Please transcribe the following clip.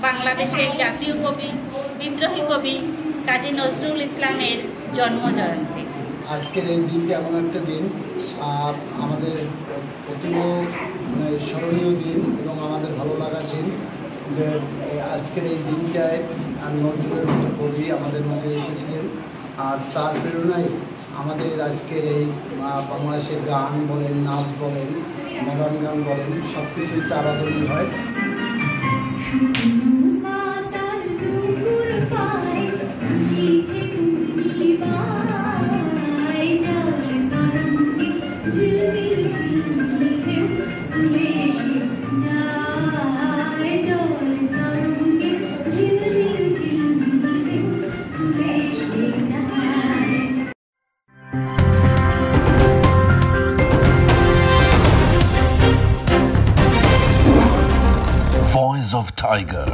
বাংলাদেশের জাতীয় কবি বিদ্রোহী কবি কাজী নজরুল ইসলামের জন্মজয়ন্তী। আজকের এই দিনটি এমন একটা দিন, আমাদের অতীব স্মরণীয় দিন এবং আমাদের ভালো লাগার দিন যে আজকের এই দিনটায় নজরুলের মতো কবি আমাদের মধ্যে এসেছিলেন। আর তার প্রেরণায় আমাদের আজকের এই বাংলাদেশের গান বলেন, নাচ বলেন, মডার্ন গান বলেন, সব কিছুই তার আদরই হয়। Voice of Tiger.